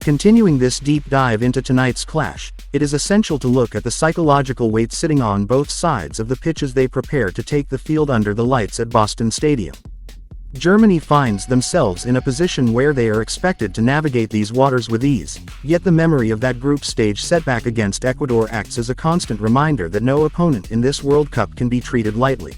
Continuing this deep dive into tonight's clash, it is essential to look at the psychological weight sitting on both sides of the pitch as they prepare to take the field under the lights at Boston Stadium. Germany finds themselves in a position where they are expected to navigate these waters with ease, yet the memory of that group stage setback against Ecuador acts as a constant reminder that no opponent in this World Cup can be treated lightly.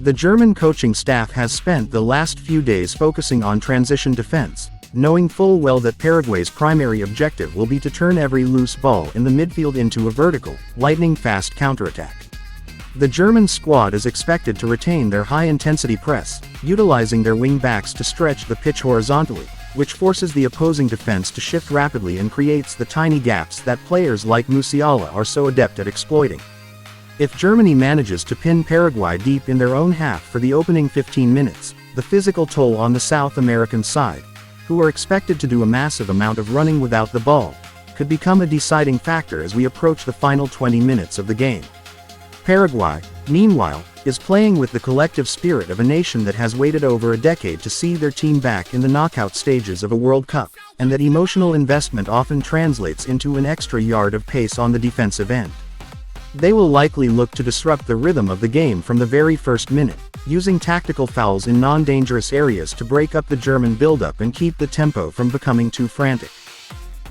The German coaching staff has spent the last few days focusing on transition defense, knowing full well that Paraguay's primary objective will be to turn every loose ball in the midfield into a vertical, lightning-fast counterattack. The German squad is expected to retain their high-intensity press, utilizing their wing-backs to stretch the pitch horizontally, which forces the opposing defense to shift rapidly and creates the tiny gaps that players like Musiala are so adept at exploiting. If Germany manages to pin Paraguay deep in their own half for the opening 15 minutes, the physical toll on the South American side, who are expected to do a massive amount of running without the ball, could become a deciding factor as we approach the final 20 minutes of the game. Paraguay, meanwhile, is playing with the collective spirit of a nation that has waited over a decade to see their team back in the knockout stages of a World Cup, and that emotional investment often translates into an extra yard of pace on the defensive end. They will likely look to disrupt the rhythm of the game from the very first minute, using tactical fouls in non-dangerous areas to break up the German build-up and keep the tempo from becoming too frantic.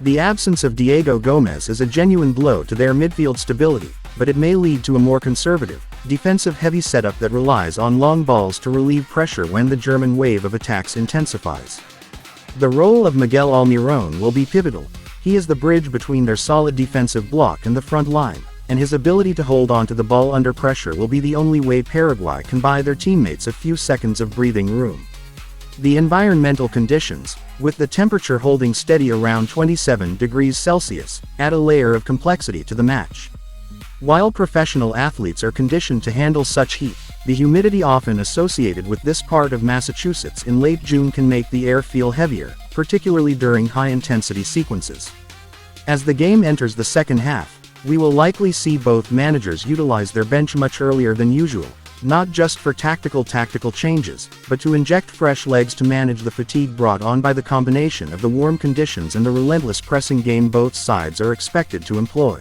The absence of Diego Gomez is a genuine blow to their midfield stability, but it may lead to a more conservative, defensive-heavy setup that relies on long balls to relieve pressure when the German wave of attacks intensifies. The role of Miguel Almiron will be pivotal. He is the bridge between their solid defensive block and the front line, and his ability to hold on to the ball under pressure will be the only way Paraguay can buy their teammates a few seconds of breathing room. The environmental conditions, with the temperature holding steady around 27 degrees Celsius, add a layer of complexity to the match. While professional athletes are conditioned to handle such heat, the humidity often associated with this part of Massachusetts in late June can make the air feel heavier, particularly during high-intensity sequences. As the game enters the second half, we will likely see both managers utilize their bench much earlier than usual, not just for tactical changes, but to inject fresh legs to manage the fatigue brought on by the combination of the warm conditions and the relentless pressing game both sides are expected to employ.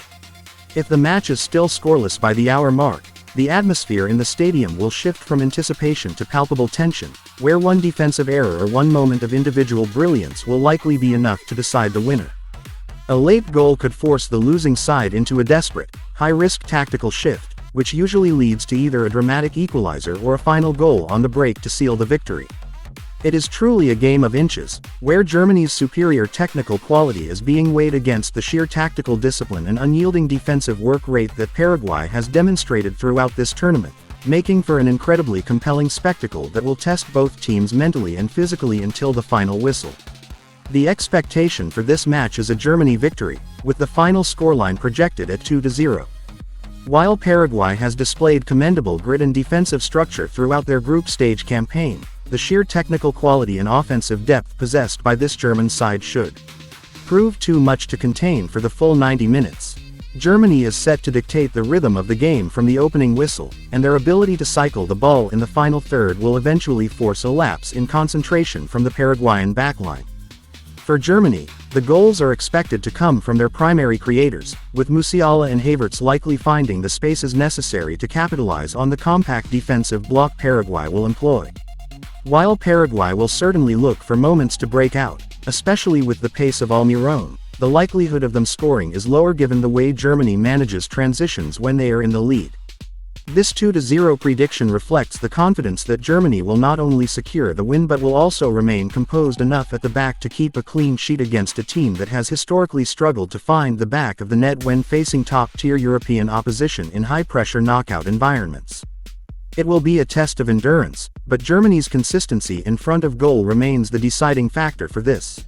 If the match is still scoreless by the hour mark, the atmosphere in the stadium will shift from anticipation to palpable tension, where one defensive error or one moment of individual brilliance will likely be enough to decide the winner. A late goal could force the losing side into a desperate, high-risk tactical shift, which usually leads to either a dramatic equalizer or a final goal on the break to seal the victory. It is truly a game of inches, where Germany's superior technical quality is being weighed against the sheer tactical discipline and unyielding defensive work rate that Paraguay has demonstrated throughout this tournament, making for an incredibly compelling spectacle that will test both teams mentally and physically until the final whistle. The expectation for this match is a Germany victory, with the final scoreline projected at 2-0. While Paraguay has displayed commendable grit and defensive structure throughout their group stage campaign, the sheer technical quality and offensive depth possessed by this German side should prove too much to contain for the full 90 minutes. Germany is set to dictate the rhythm of the game from the opening whistle, and their ability to cycle the ball in the final third will eventually force a lapse in concentration from the Paraguayan backline. For Germany, the goals are expected to come from their primary creators, with Musiala and Havertz likely finding the spaces necessary to capitalize on the compact defensive block Paraguay will employ. While Paraguay will certainly look for moments to break out, especially with the pace of Almiron, the likelihood of them scoring is lower given the way Germany manages transitions when they are in the lead. This 2-0 prediction reflects the confidence that Germany will not only secure the win but will also remain composed enough at the back to keep a clean sheet against a team that has historically struggled to find the back of the net when facing top-tier European opposition in high-pressure knockout environments. It will be a test of endurance, but Germany's consistency in front of goal remains the deciding factor for this.